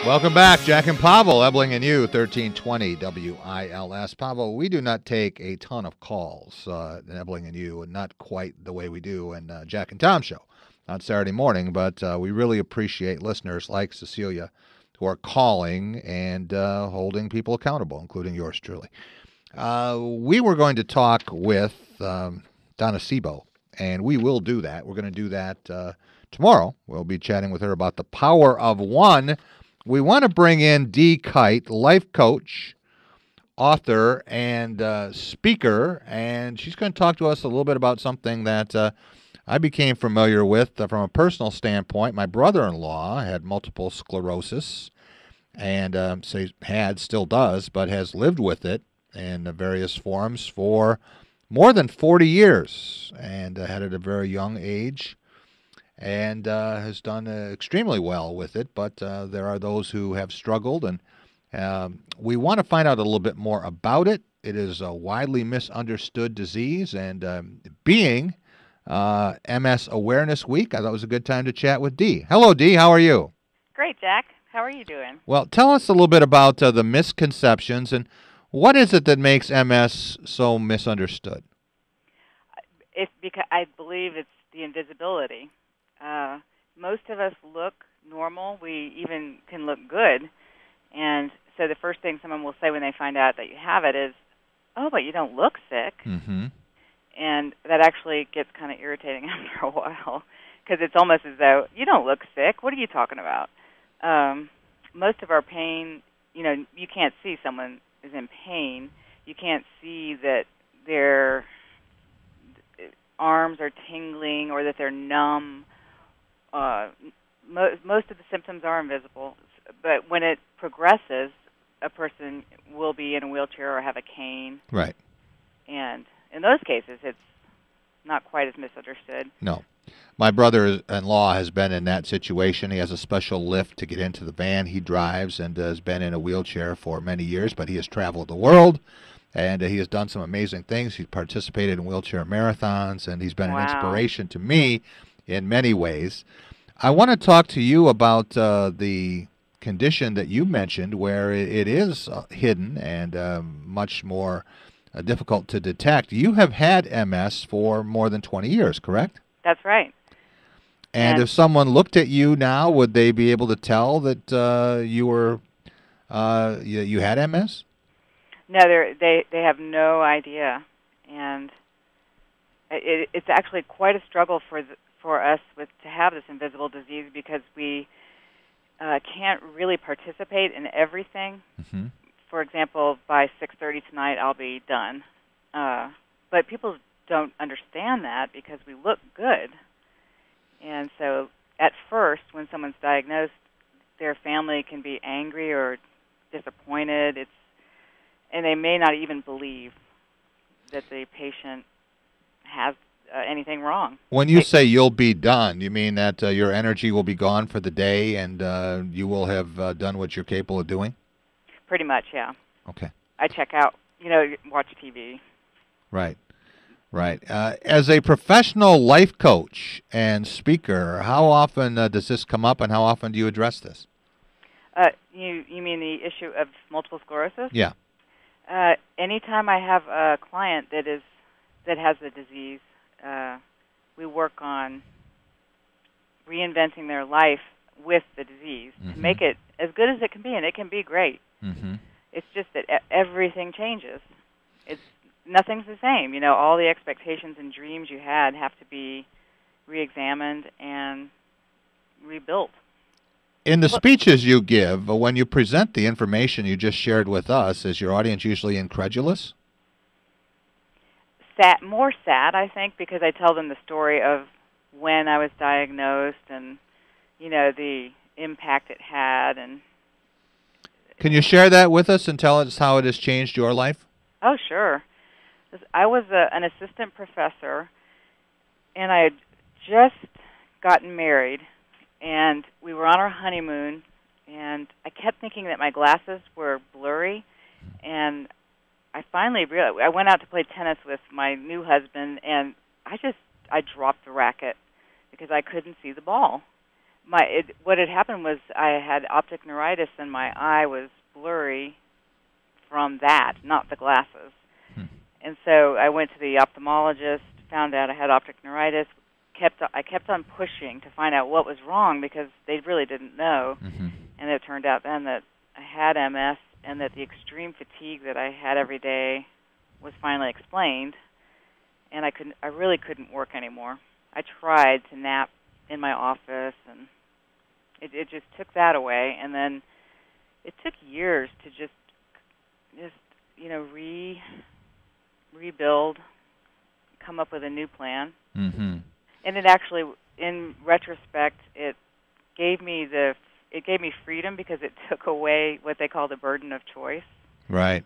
Welcome back, Jack and Pavel, Ebling and you, 1320 WILS. Pavel, we do not take a ton of calls in Ebling and you, and not quite the way we do in Jack and Tom show on Saturday morning, but we really appreciate listeners like Cecilia who are calling and holding people accountable, including yours truly. We were going to talk with Donna Sebo, and we will do that. We're going to do that tomorrow. We'll be chatting with her about the power of one. We want to bring in Dee Kite, life coach, author, and speaker, and she's going to talk to us a little bit about something that I became familiar with from a personal standpoint. My brother-in-law had multiple sclerosis, and still does, but has lived with it in various forms for more than 40 years, and had it at a very young age. And has done extremely well with it, but there are those who have struggled, and we want to find out a little bit more about it. It is a widely misunderstood disease, and being MS Awareness Week, I thought it was a good time to chat with Dee. Hello, Dee. How are you? Great, Jack. How are you doing? Well, tell us a little bit about the misconceptions, and what is it that makes MS so misunderstood? It's because I believe it's the invisibility. Most of us look normal. We even can look good. And so the first thing someone will say when they find out that you have it is, oh, but you don't look sick. Mm-hmm. And that actually gets kind of irritating after a while, because it's almost as though, you don't look sick. What are you talking about? Most of our pain, you can't see someone is in pain. You can't see that their arms are tingling or that they're numb. Most of the symptoms are invisible, but when it progresses, a person will be in a wheelchair or have a cane. Right. And in those cases, it's not quite as misunderstood. No. My brother-in-law has been in that situation. He has a special lift to get into the van he drives, and has been in a wheelchair for many years, but he has traveled the world, and he has done some amazing things. He's participated in wheelchair marathons, and he's been an inspiration to me in many ways. I want to talk to you about the condition that you mentioned, where it is hidden and much more difficult to detect. You have had MS for more than 20 years, correct? That's right. And if someone looked at you now, would they be able to tell that you had MS? No, they have no idea, and it's actually quite a struggle for us to have this invisible disease, because we can't really participate in everything. Mm-hmm. For example, by 6:30 tonight, I'll be done. But people don't understand that because we look good. And so at first, when someone's diagnosed, their family can be angry or disappointed. And they may not even believe that the patient has anything wrong. When you say you'll be done, you mean that your energy will be gone for the day, and you will have done what you're capable of doing? Pretty much, yeah. Okay. I check out, watch TV. Right. Right. As a professional life coach and speaker, how often does this come up, and how often do you address this? You mean the issue of multiple sclerosis? Yeah. Anytime I have a client that has the disease, we work on reinventing their life with the disease to make it as good as it can be, and it can be great. Mm-hmm. It's just that everything changes. Nothing's the same. All the expectations and dreams you had have to be re-examined and rebuilt. In the speeches you give, when you present the information you just shared with us, is your audience usually incredulous? More sad, I think, because I tell them the story of when I was diagnosed and, the impact it had. And can you share that with us and tell us how it has changed your life? Oh, sure. I was an assistant professor, and I had just gotten married, and we were on our honeymoon, and I kept thinking that my glasses were blurry, and I finally realized, I went out to play tennis with my new husband, and I dropped the racket because I couldn't see the ball. what had happened was I had optic neuritis and my eye was blurry from that, not the glasses. And so I went to the ophthalmologist, found out I had optic neuritis. I kept on pushing to find out what was wrong because they really didn't know. And it turned out then that I had MS and that the extreme fatigue that I had every day was finally explained. And I really couldn't work anymore. I tried to nap in my office, and it just took that away. And then it took years to just rebuild, come up with a new plan. And it actually, in retrospect, it gave me freedom because it took away what they call the burden of choice. Right.